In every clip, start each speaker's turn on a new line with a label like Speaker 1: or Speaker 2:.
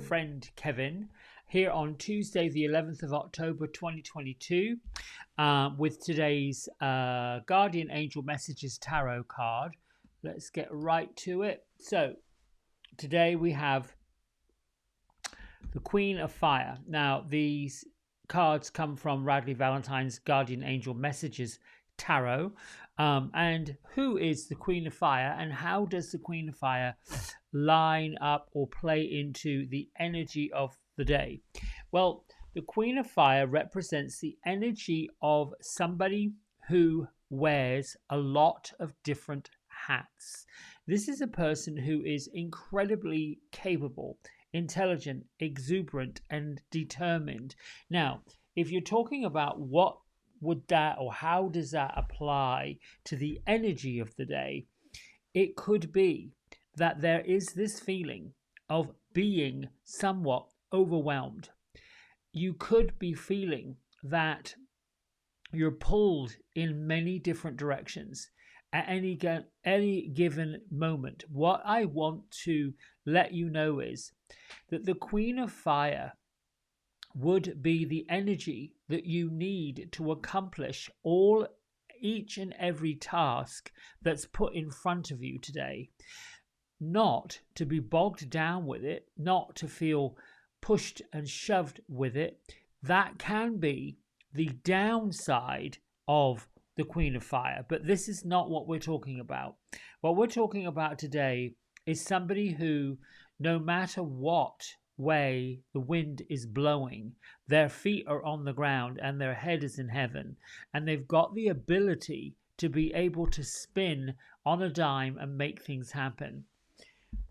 Speaker 1: friend Kevin here on Tuesday, the 11th of October 2022, with today's Guardian Angel Messages Tarot card. Let's get right to it. So, today we have the Queen of Fire. Now, these cards come from Radley Valentine's Guardian Angel Messages Tarot. And who is the Queen of Fire, and how does the Queen of Fire line up or play into the energy of the day? Well, the Queen of Fire represents the energy of somebody who wears a lot of different hats. This is a person who is incredibly capable, intelligent, exuberant, and determined. Now, if you're talking about what would that, or how does that apply to the energy of the day, it could be that there is this feeling of being somewhat overwhelmed. You could be feeling that you're pulled in many different directions at any given moment. What I want to let you know is that the Queen of Fire would be the energy that you need to accomplish each and every task that's put in front of you today. Not to be bogged down with it, not to feel pushed and shoved with it. That can be the downside of the Queen of Fire, but this is not what we're talking about. What we're talking about today is somebody who, no matter what way the wind is blowing, their feet are on the ground and their head is in heaven, and they've got the ability to be able to spin on a dime and make things happen.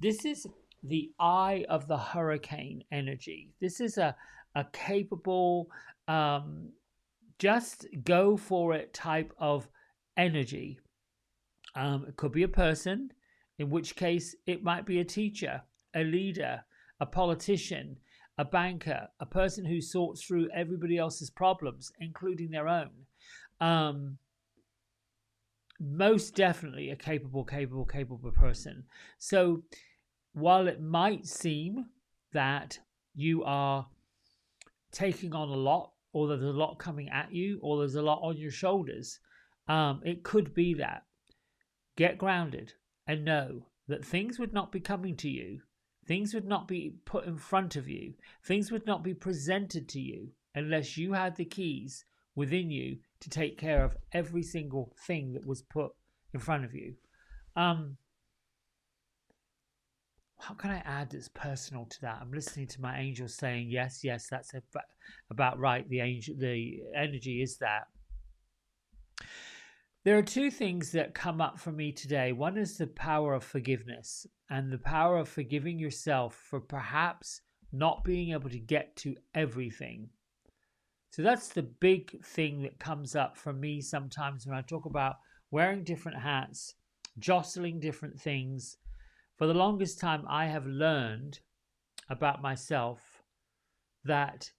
Speaker 1: This is the eye of the hurricane energy. This is a capable, just go for it type of energy. It could be a person, in which case it might be a teacher, a leader, a politician, a banker, a person who sorts through everybody else's problems, including their own. Most definitely a capable person. So while it might seem that you are taking on a lot, or there's a lot coming at you, or there's a lot on your shoulders, it could be that. Get grounded and know that things would not be coming to you. Things would not be put in front of you. Things would not be presented to you unless you had the keys within you to take care of every single thing that was put in front of you. How can I add that's personal to that? I'm listening to my angel saying, yes, that's about right. The energy is that. There are two things that come up for me today. One is the power of forgiveness, and the power of forgiving yourself for perhaps not being able to get to everything. So that's the big thing that comes up for me sometimes when I talk about wearing different hats, jostling different things. For the longest time, I have learned about myself that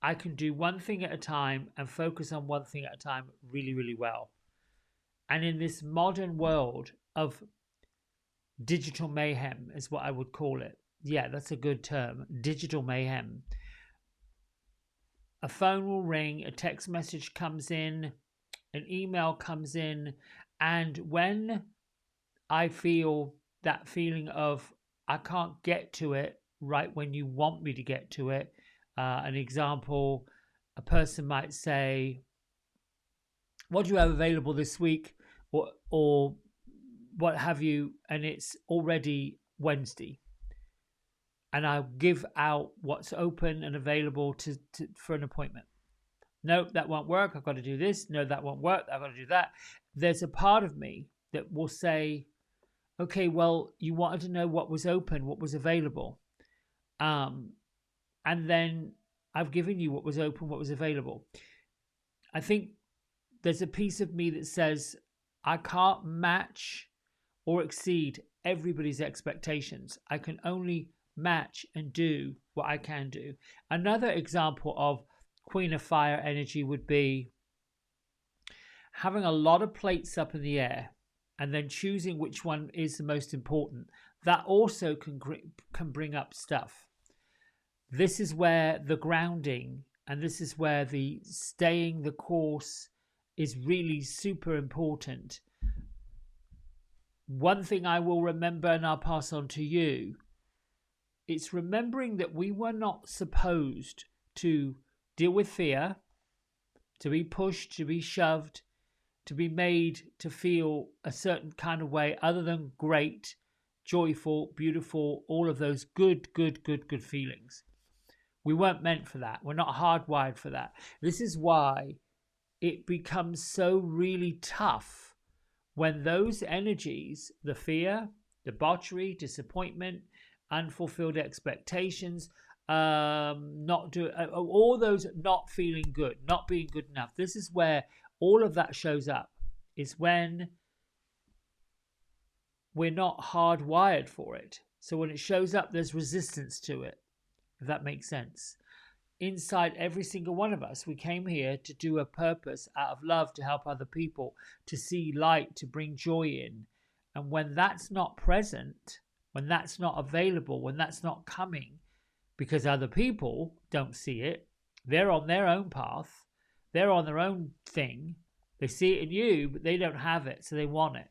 Speaker 1: I can do one thing at a time and focus on one thing at a time really, really well. And in this modern world of digital mayhem is what I would call it. Yeah, that's a good term. Digital mayhem. A phone will ring, a text message comes in, an email comes in, and when I feel that feeling of I can't get to it right when you want me to get to it, an example, a person might say, what do you have available this week, or what have you, and it's already Wednesday, and I'll give out what's open and available for an appointment. No, that won't work. I've got to do this. No, that won't work. I've got to do that. There's a part of me that will say, okay, well, you wanted to know what was open, what was available. And then I've given you what was open, what was available. I think there's a piece of me that says I can't match or exceed everybody's expectations. I can only match and do what I can do. Another example of Queen of Fire energy would be having a lot of plates up in the air and then choosing which one is the most important. That also can bring up stuff. This is where the grounding and this is where the staying the course is really super important. One thing I will remember and I'll pass on to you, it's remembering that we were not supposed to deal with fear, to be pushed, to be shoved, to be made to feel a certain kind of way other than great, joyful, beautiful, all of those good feelings. We weren't meant for that. We're not hardwired for that. This is why it becomes so really tough when those energies, the fear, debauchery, disappointment, unfulfilled expectations, all those not feeling good, not being good enough. This is where all of that shows up. Is when we're not hardwired for it. So when it shows up, there's resistance to it, if that makes sense. Inside every single one of us, we came here to do a purpose out of love, to help other people, to see light, to bring joy in. And when that's not present, when that's not available, when that's not coming, because other people don't see it, they're on their own path, they're on their own thing, they see it in you, but they don't have it, so they want it.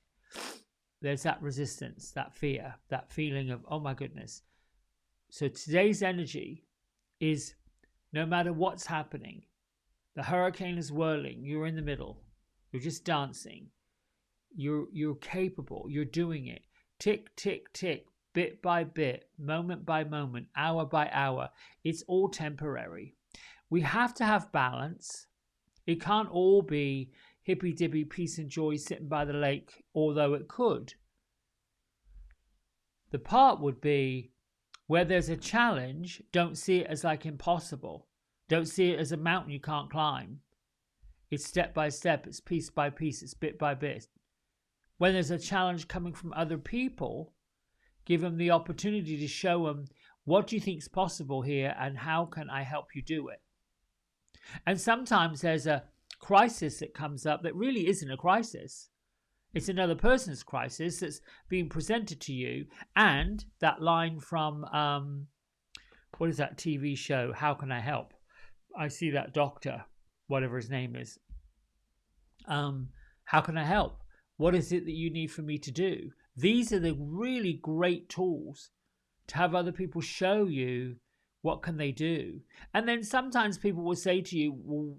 Speaker 1: There's that resistance, that fear, that feeling of, oh my goodness. So today's energy is, no matter what's happening, the hurricane is whirling, you're in the middle, you're just dancing, you're capable, you're doing it, tick, tick, tick, bit by bit, moment by moment, hour by hour. It's all temporary. We have to have balance. It can't all be hippy-dippy peace and joy sitting by the lake, although it could. The part would be where there's a challenge, don't see it as like impossible. Don't see it as a mountain you can't climb. It's step by step, it's piece by piece, it's bit by bit. When there's a challenge coming from other people, give them the opportunity to show them, what do you think is possible here and how can I help you do it? And sometimes there's a crisis that comes up that really isn't a crisis. It's another person's crisis that's being presented to you. And that line from, what is that TV show? How Can I Help? I see that doctor, whatever his name is. How can I help? What is it that you need for me to do? These are the really great tools to have other people show you what can they do. And then sometimes people will say to you,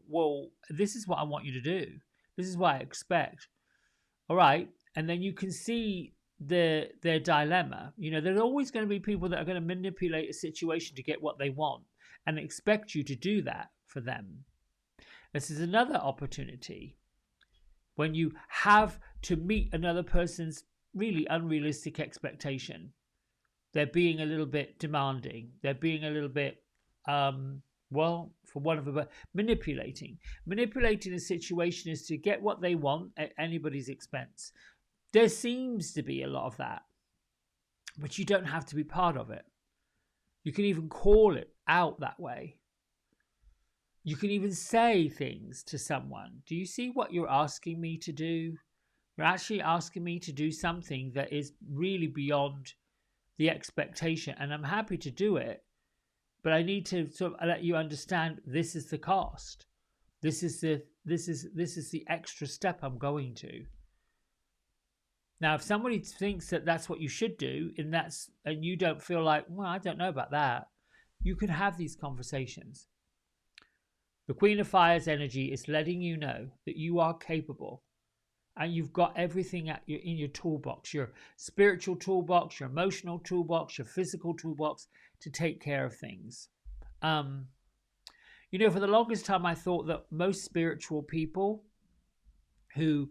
Speaker 1: well, this is what I want you to do. This is what I expect. All right. And then you can see their dilemma. You know, there's always going to be people that are going to manipulate a situation to get what they want and expect you to do that for them. This is another opportunity when you have to meet another person's really unrealistic expectation. They're being a little bit demanding. They're being a little bit, well, for one of a word, manipulating. Manipulating a situation is to get what they want at anybody's expense. There seems to be a lot of that, but you don't have to be part of it. You can even call it out that way. You can even say things to someone. Do you see what you're asking me to do? You're actually asking me to do something that is really beyond the expectation, and I'm happy to do it, but I need to sort of let you understand this is the cost. This is the extra step I'm going to. Now, if somebody thinks that that's what you should do, and you don't feel like, well, I don't know about that, you can have these conversations. The Queen of Fire's energy is letting you know that you are capable. And you've got everything in your toolbox, your spiritual toolbox, your emotional toolbox, your physical toolbox to take care of things. You know, for the longest time, I thought that most spiritual people who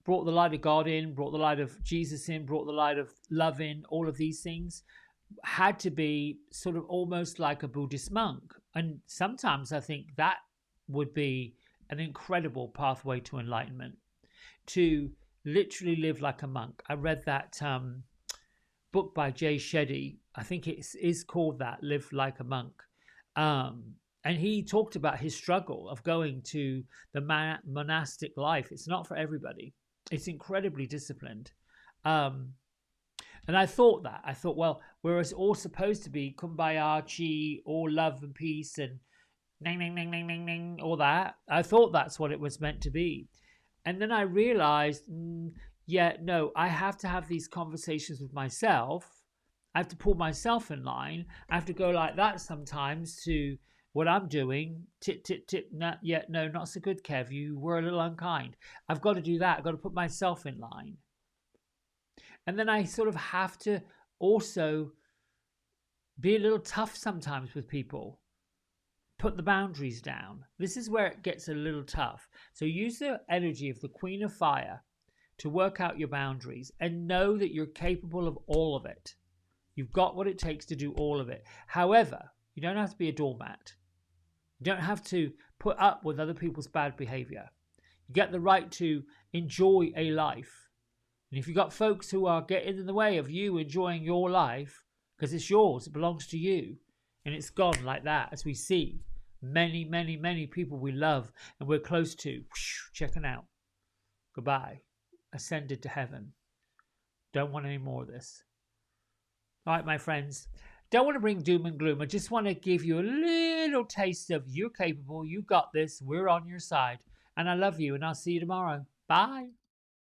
Speaker 1: brought the light of God in, brought the light of Jesus in, brought the light of love in, all of these things had to be sort of almost like a Buddhist monk. And sometimes I think that would be an incredible pathway to enlightenment, to literally live like a monk. I read that book by Jay Shetty. I think it is called that, Live Like a Monk. And he talked about his struggle of going to the monastic life. It's not for everybody. It's incredibly disciplined. And And I thought that. I thought, well, we're all supposed to be kumbaya, chi, all love and peace and ning, ning, ning, ning, ning, ning, all that. I thought that's what it was meant to be. And then I realized, yeah, no, I have to have these conversations with myself. I have to pull myself in line. I have to go like that sometimes to what I'm doing. Tip, tip, tip. Not yet. No, not so good, Kev. You were a little unkind. I've got to do that. I've got to put myself in line. And then I sort of have to also be a little tough sometimes with people. Put the boundaries down. This is where it gets a little tough. So use the energy of the Queen of Fire to work out your boundaries and know that you're capable of all of it. You've got what it takes to do all of it. However, you don't have to be a doormat. You don't have to put up with other people's bad behavior. You get the right to enjoy a life. And if you've got folks who are getting in the way of you enjoying your life, because it's yours, it belongs to you, and it's gone like that, as we see many, many, many people we love and we're close to, checking out. Goodbye. Ascended to heaven. Don't want any more of this. All right, my friends. Don't want to bring doom and gloom. I just want to give you a little taste of you're capable, you got this, we're on your side. And I love you, and I'll see you tomorrow. Bye.